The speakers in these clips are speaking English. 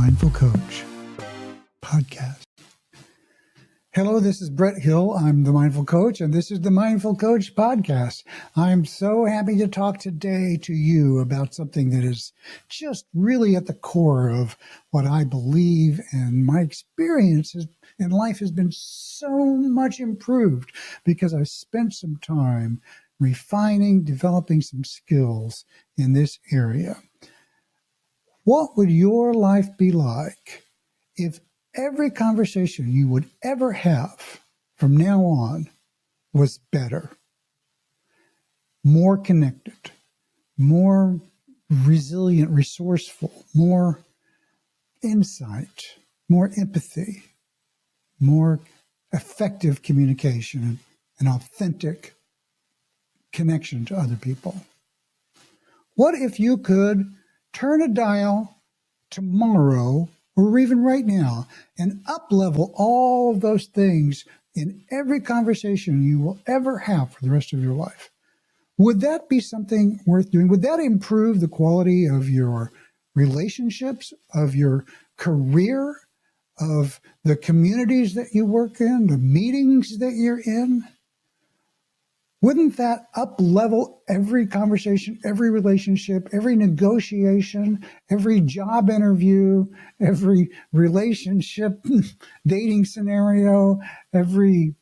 Mindful Coach podcast. Hello, this is Brett Hill. I'm the Mindful Coach, and this is the Mindful Coach podcast. I'm so happy to talk today to you about something that is just really at the core of what I believe, and my experience in life has been so much improved because I've spent some time refining, developing some skills in this area. What would your life be like if every conversation you would ever have from now on was better, more connected, more resilient, resourceful, more insight, more empathy, more effective communication, and authentic connection to other people? What if you could turn a dial tomorrow or even right now and up-level all of those things in every conversation you will ever have for the rest of your life? Would that be something worth doing? Would that improve the quality of your relationships, of your career, of the communities that you work in, the meetings that you're in? Wouldn't that up-level every conversation, every relationship, every negotiation, every job interview, every relationship dating scenario, every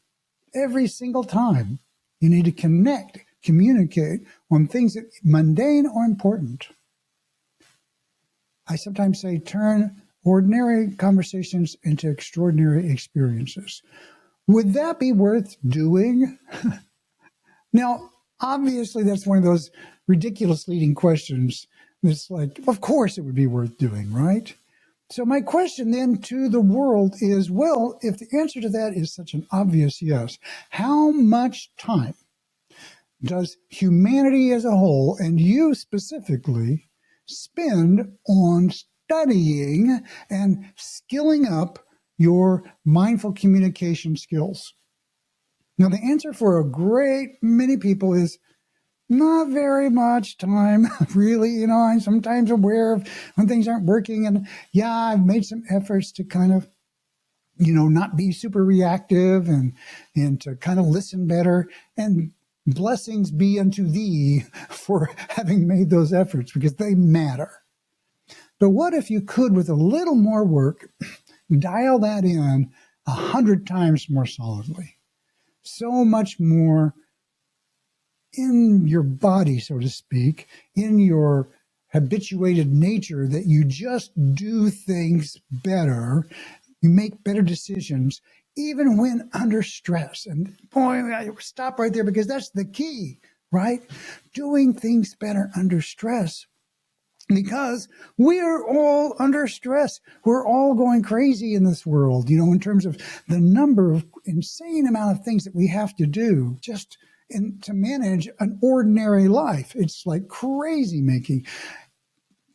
single time you need to connect, communicate on things that mundane or important? I sometimes say turn ordinary conversations into extraordinary experiences. Would that be worth doing? Now, obviously, that's one of those ridiculous leading questions. It's like, of course it would be worth doing, right? So my question then to the world is, well, if the answer to that is such an obvious yes, how much time does humanity as a whole, and you specifically, spend on studying and skilling up your mindful communication skills? Now, the answer for a great many people is not very much time, really. I'm sometimes aware of when things aren't working. And yeah, I've made some efforts to kind of, not be super reactive and to kind of listen better. And blessings be unto thee for having made those efforts, because they matter. But what if you could, with a little more work, dial that in 100 times more solidly? So much more in your body, so to speak, in your habituated nature, that you just do things better, you make better decisions, even when under stress. And boy, I stop right there, because that's the key, right? Doing things better under stress. Because we are all under stress. We're all going crazy in this world, in terms of the number of insane amount of things that we have to do just to manage an ordinary life. It's like crazy making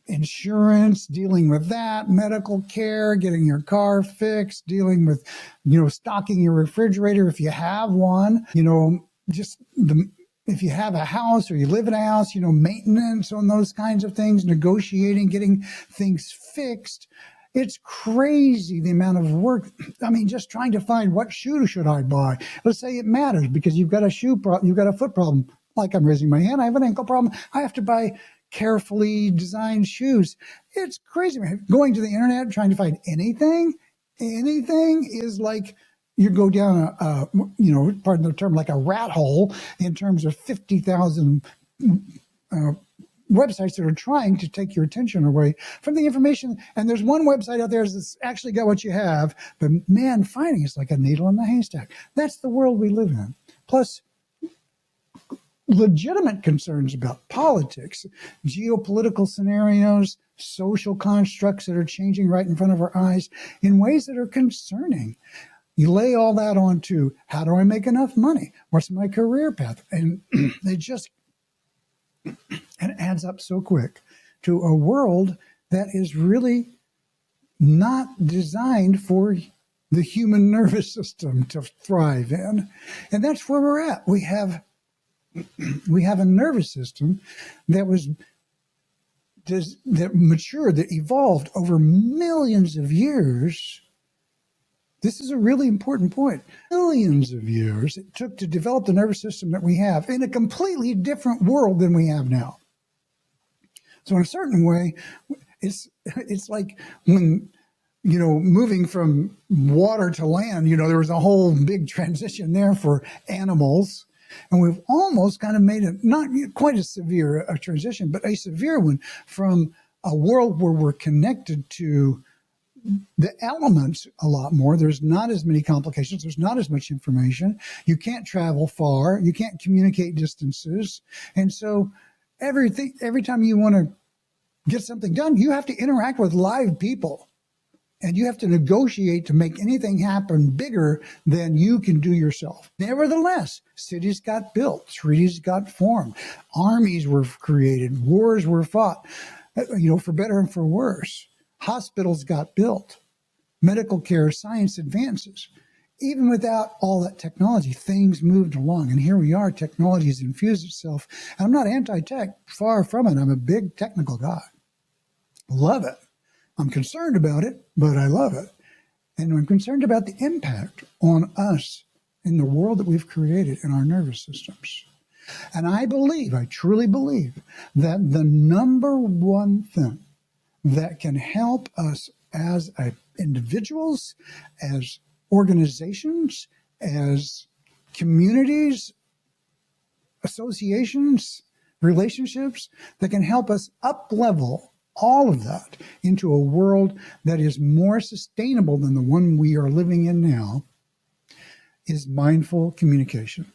insurance, dealing with that, medical care, getting your car fixed, dealing with, stocking your refrigerator if you have one, if you have a house or you live in a house, maintenance on those kinds of things, negotiating, getting things fixed. It's crazy the amount of work. I mean, just trying to find what shoe should I buy. Let's say it matters because you've got a you've got a foot problem. Like I'm raising my hand, I have an ankle problem. I have to buy carefully designed shoes. It's crazy. Going to the internet, trying to find anything is like, you go down pardon the term, like a rat hole in terms of 50,000 websites that are trying to take your attention away from the information. And there's one website out there that's actually got what you have, but man, finding it's like a needle in the haystack. That's the world we live in. Plus, legitimate concerns about politics, geopolitical scenarios, social constructs that are changing right in front of our eyes in ways that are concerning. You lay all that on to, how do I make enough money? What's my career path? And it adds up so quick to a world that is really not designed for the human nervous system to thrive in. And that's where we're at. We have a nervous system that was that matured, that evolved over millions of years. This is a really important point. Millions of years it took to develop the nervous system that we have in a completely different world than we have now. So in a certain way, it's like when, moving from water to land, there was a whole big transition there for animals. And we've almost kind of made it not quite as severe a transition, but a severe one from a world where we're connected to the elements a lot more. There's not as many complications. There's not as much information. You can't travel far. You can't communicate distances. And so every time you want to get something done, you have to interact with live people. And you have to negotiate to make anything happen bigger than you can do yourself. Nevertheless, cities got built, treaties got formed, armies were created, wars were fought, for better and for worse. Hospitals got built, medical care, science advances. Even without all that technology, things moved along. And here we are, technology has infused itself. And I'm not anti-tech, far from it. I'm a big technical guy. Love it. I'm concerned about it, but I love it. And I'm concerned about the impact on us in the world that we've created in our nervous systems. And I truly believe that the number one thing that can help us as individuals, as organizations, as communities, associations, relationships, that can help us up-level all of that into a world that is more sustainable than the one we are living in now, is mindful communication.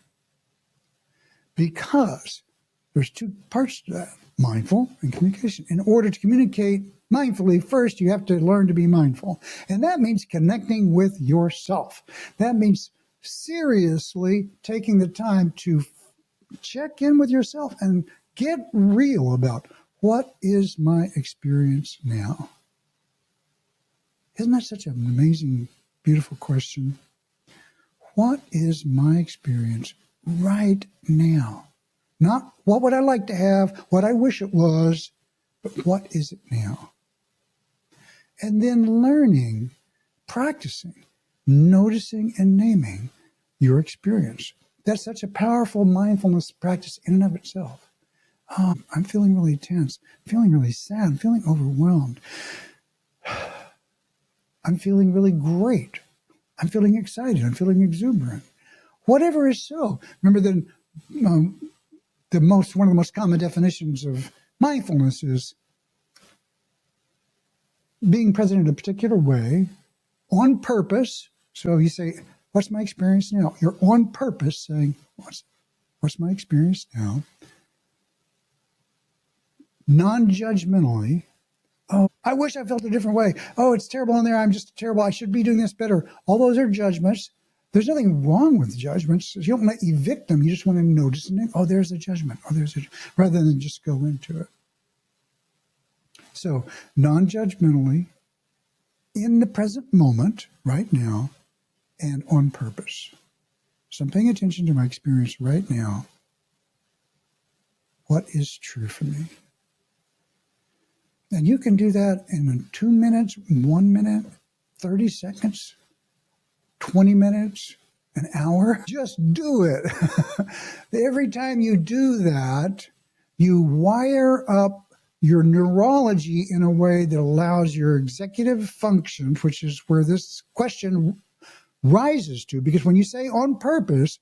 Because there's two parts to that, mindful and communication. In order to communicate mindfully, first you have to learn to be mindful. And that means connecting with yourself. That means seriously taking the time to check in with yourself and get real about, what is my experience now? Isn't that such an amazing, beautiful question? What is my experience right now? Not what would I like to have, what I wish it was, but what is it now? And then learning, practicing, noticing and naming your experience. That's such a powerful mindfulness practice in and of itself. I'm feeling really tense, I'm feeling really sad, I'm feeling overwhelmed. I'm feeling really great. I'm feeling excited, I'm feeling exuberant. Whatever is so. Remember that one of the most common definitions of mindfulness is being present in a particular way, on purpose. So you say, what's my experience now? You're on purpose saying, what's my experience now? Non-judgmentally. Oh, I wish I felt a different way. Oh, it's terrible in there. I'm just terrible. I should be doing this better. All those are judgments. There's nothing wrong with judgments. You don't want to evict them. You just want to notice and think, oh, there's a judgment. Rather than just go into it. So non-judgmentally, in the present moment, right now, and on purpose. So I'm paying attention to my experience right now. What is true for me? And you can do that in 2 minutes, 1 minute, 30 seconds, 20 minutes, an hour. Just do it. Every time you do that, you wire up your neurology in a way that allows your executive function, which is where this question rises to. Because when you say on purpose,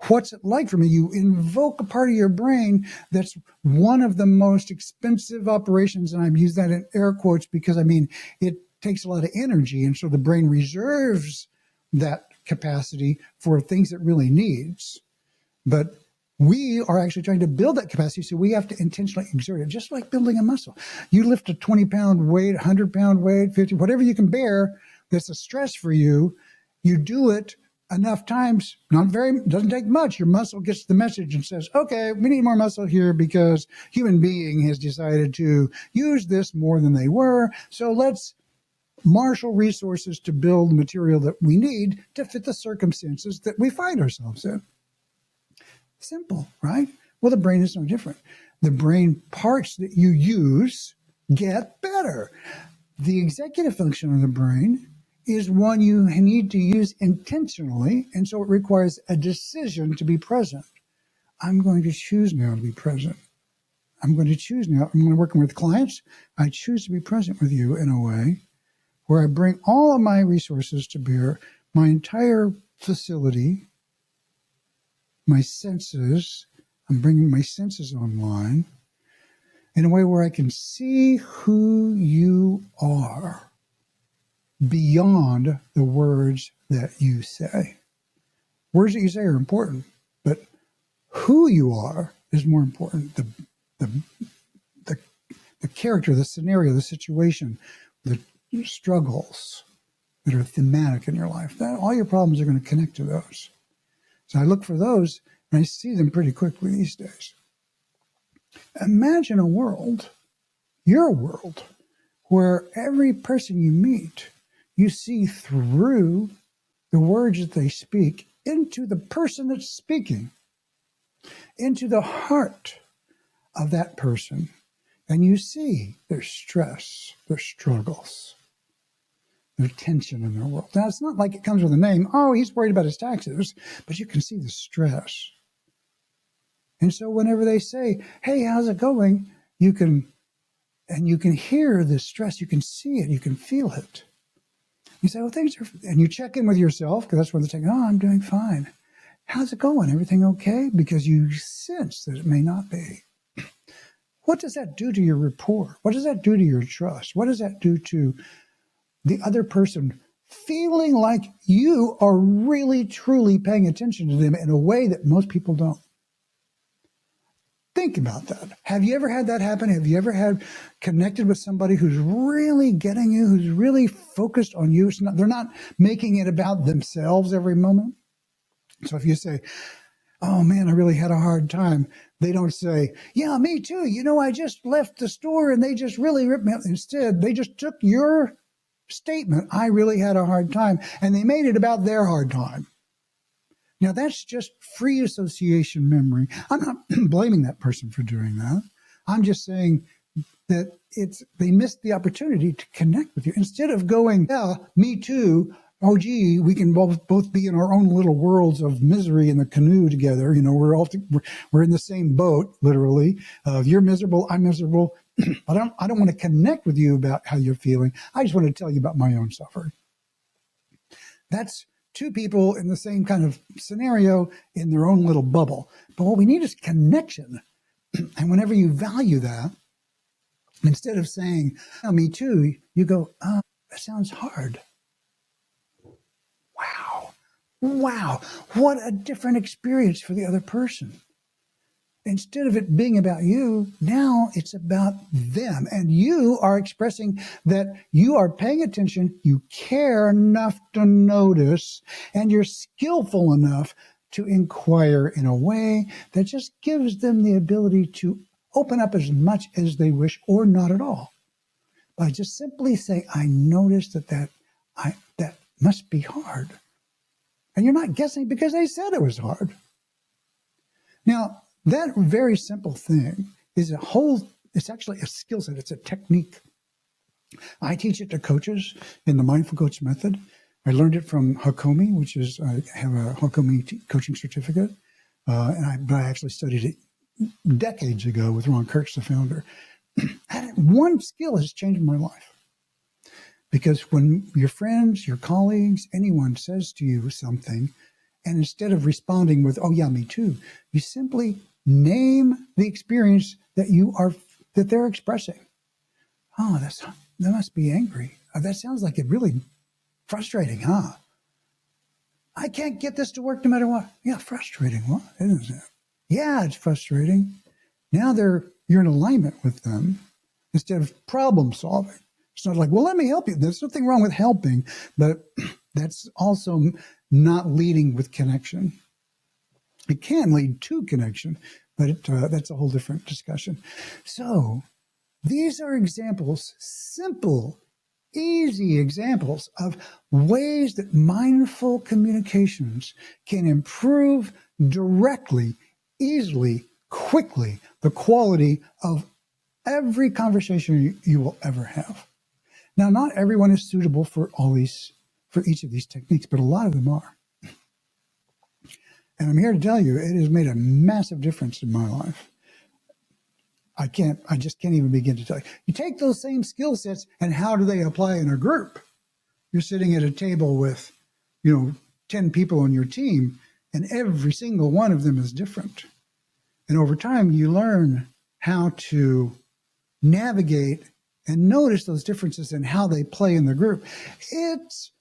what's it like for me? You invoke a part of your brain that's one of the most expensive operations, and I've used that in air quotes because, it takes a lot of energy, and so the brain reserves that capacity for things it really needs. But we are actually trying to build that capacity, so we have to intentionally exert it, just like building a muscle. You lift a 20-pound weight, 100-pound weight, 50, whatever you can bear that's a stress for you, you do it enough times, doesn't take much. Your muscle gets the message and says, okay, we need more muscle here because human being has decided to use this more than they were. So let's marshal resources to build the material that we need to fit the circumstances that we find ourselves in. Simple, right? Well, the brain is no different. The brain parts that you use get better. The executive function of the brain is one you need to use intentionally, and so it requires a decision to be present. I'm going to choose now to be present. I'm going to choose now. I'm going to work with clients. I choose to be present with you in a way where I bring all of my resources to bear, my entire facility, my senses. I'm bringing my senses online in a way where I can see who you are beyond the words that you say. Words that you say are important, but who you are is more important. The, the, the character, the scenario, the situation, the struggles that are thematic in your life, that all your problems are going to connect to those. So I look for those, and I see them pretty quickly these days. Imagine a world, your world, where every person you meet, you see through the words that they speak into the person that's speaking, into the heart of that person. And you see their stress, their struggles, their tension in their world. Now, it's not like it comes with a name. Oh, he's worried about his taxes, but you can see the stress. And so whenever they say, hey, how's it going? You can hear the stress. You can see it. You can feel it. You say, well, things are, and you check in with yourself, because that's where they're saying, oh, I'm doing fine. How's it going? Everything okay? Because you sense that it may not be. What does that do to your rapport? What does that do to your trust? What does that do to the other person feeling like you are really, truly paying attention to them in a way that most people don't? Think about that. Have you ever had that happen? Have you ever had connected with somebody who's really getting you, who's really focused on you? They're not making it about themselves every moment. So if you say, oh man, I really had a hard time, they don't say, yeah, me too. You know, I just left the store and they just really ripped me up. Instead, they just took your statement, I really had a hard time, and they made it about their hard time. Now, that's just free association memory. I'm not blaming that person for doing that. I'm just saying that they missed the opportunity to connect with you. Instead of going, yeah, me too, oh, gee, we can both be in our own little worlds of misery in the canoe together. You know, we're in the same boat, literally. You're miserable, I'm miserable. But I don't want to connect with you about how you're feeling. I just want to tell you about my own suffering. That's two people in the same kind of scenario in their own little bubble. But what we need is connection. And whenever you value that, instead of saying, oh, me too, you go, oh, that sounds hard. Wow, what a different experience for the other person. Instead of it being about you, now it's about them. And you are expressing that you are paying attention, you care enough to notice, and you're skillful enough to inquire in a way that just gives them the ability to open up as much as they wish or not at all. By just simply say, I noticed that must be hard. And you're not guessing because they said it was hard. Now, that very simple thing is it's actually a skill set. It's a technique. I teach it to coaches in the Mindful Coach method. I learned it from Hakomi, I have a Hakomi coaching certificate. But I actually studied it decades ago with Ron Kurtz, the founder. One skill has changed my life. Because when your friends, your colleagues, anyone says to you something, and instead of responding with, oh yeah, me too, you simply name the experience that they're expressing. Oh, that must be angry. Oh, that sounds like it really frustrating, huh? I can't get this to work no matter what. Yeah, frustrating. What isn't it? Yeah, it's frustrating. Now you're in alignment with them instead of problem solving. It's not like, well, let me help you. There's nothing wrong with helping, but that's also not leading with connection. It can lead to connection, but that's a whole different discussion. So these are examples, simple, easy examples of ways that mindful communications can improve directly, easily, quickly the quality of every conversation you will ever have. Now, not everyone is suitable for each of these techniques, but a lot of them are. And I'm here to tell you, it has made a massive difference in my life. I just can't even begin to tell you. You take those same skill sets, and how do they apply in a group? You're sitting at a table with, 10 people on your team, and every single one of them is different. And over time, you learn how to navigate and notice those differences and how they play in the group. It's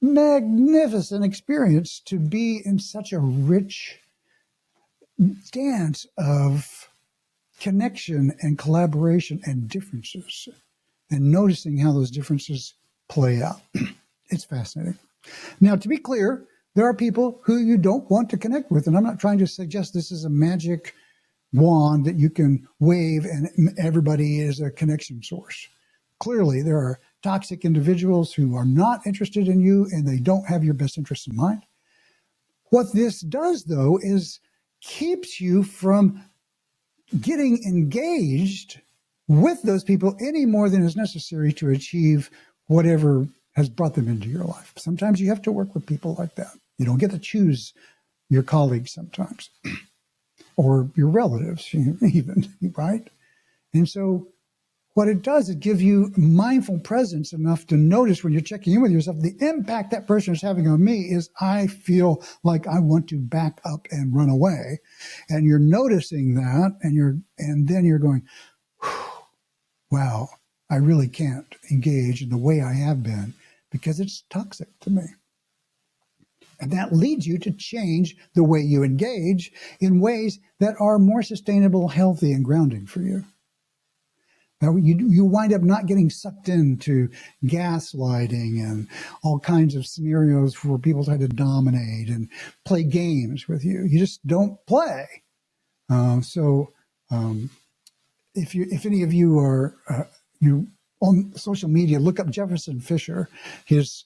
magnificent experience to be in such a rich dance of connection and collaboration and differences, and noticing how those differences play out. It's fascinating. Now, to be clear, there are people who you don't want to connect with, and I'm not trying to suggest this is a magic wand that you can wave and everybody is a connection source. Clearly, there are toxic individuals who are not interested in you and they don't have your best interests in mind. What this does, though, is keeps you from getting engaged with those people any more than is necessary to achieve whatever has brought them into your life. Sometimes you have to work with people like that. You don't get to choose your colleagues sometimes, or your relatives even, right? And so what it does, it gives you mindful presence enough to notice when you're checking in with yourself, the impact that person is having on me is I feel like I want to back up and run away. And you're noticing that, and then you're going, wow, I really can't engage in the way I have been because it's toxic to me. And that leads you to change the way you engage in ways that are more sustainable, healthy, and grounding for you. Now, you wind up not getting sucked into gaslighting and all kinds of scenarios where people try to dominate and play games with you. You just don't play. If any of you are on social media, look up Jefferson Fisher. His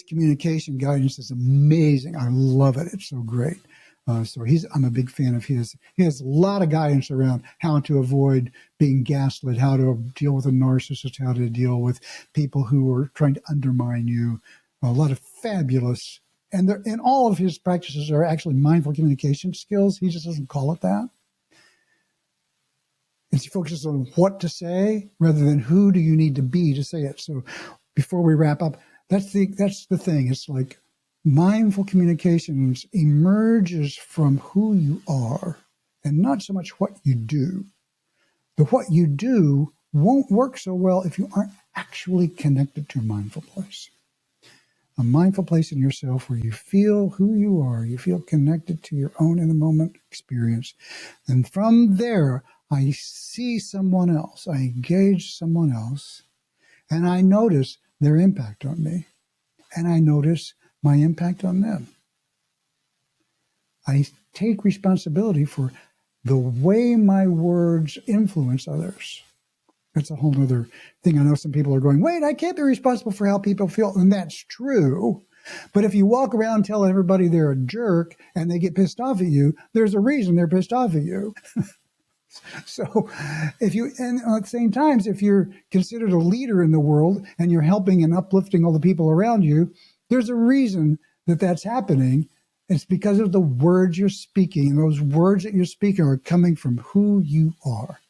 communication guidance is amazing. I love it. It's so great. I'm a big fan of his. He has a lot of guidance around how to avoid being gaslit, how to deal with a narcissist, how to deal with people who are trying to undermine you. A lot of fabulous, and all of his practices are actually mindful communication skills. He just doesn't call it that. And he focuses on what to say rather than who do you need to be to say it. So before we wrap up, that's the thing. It's like mindful communications emerges from who you are and not so much what you do. The what you do won't work so well if you aren't actually connected to a mindful place. A mindful place in yourself where you feel who you are, you feel connected to your own in the moment experience. And from there, I see someone else, I engage someone else, and I notice their impact on me. And I notice my impact on them. I take responsibility for the way my words influence others. That's a whole other thing. I know some people are going, wait, I can't be responsible for how people feel. And that's true. But if you walk around and tell everybody they're a jerk and they get pissed off at you, there's a reason they're pissed off at you. So and at the same time, if you're considered a leader in the world and you're helping and uplifting all the people around you, there's a reason that that's happening. It's because of the words you're speaking. And those words that you're speaking are coming from who you are.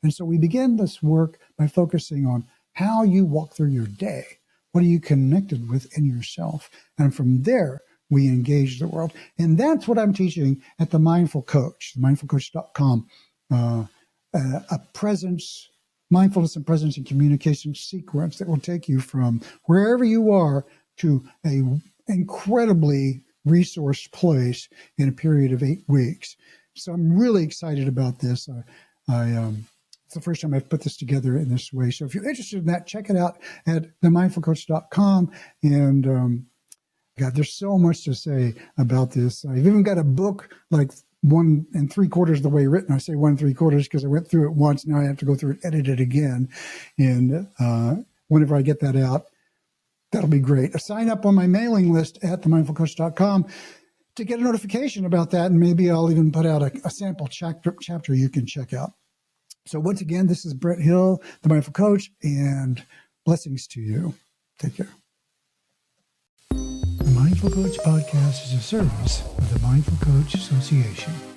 And so we begin this work by focusing on how you walk through your day. What are you connected with in yourself? And from there, we engage the world. And that's what I'm teaching at the Mindful Coach, mindfulcoach.com. A mindfulness and presence and communication sequence that will take you from wherever you are to a incredibly resourced place in a period of 8 weeks. So I'm really excited about this. It's the first time I've put this together in this way. So if you're interested in that, check it out at themindfulcoach.com. And God, there's so much to say about this. I've even got a book like 1 3/4 the way written. I say 1 3/4 because I went through it once. Now I have to go through it, edit it again. And whenever I get that out, that'll be great. Sign up on my mailing list at themindfulcoach.com to get a notification about that. And maybe I'll even put out a sample chapter you can check out. So once again, this is Brett Hill, the Mindful Coach, and blessings to you. Take care. The Mindful Coach podcast is a service of the Mindful Coach Association.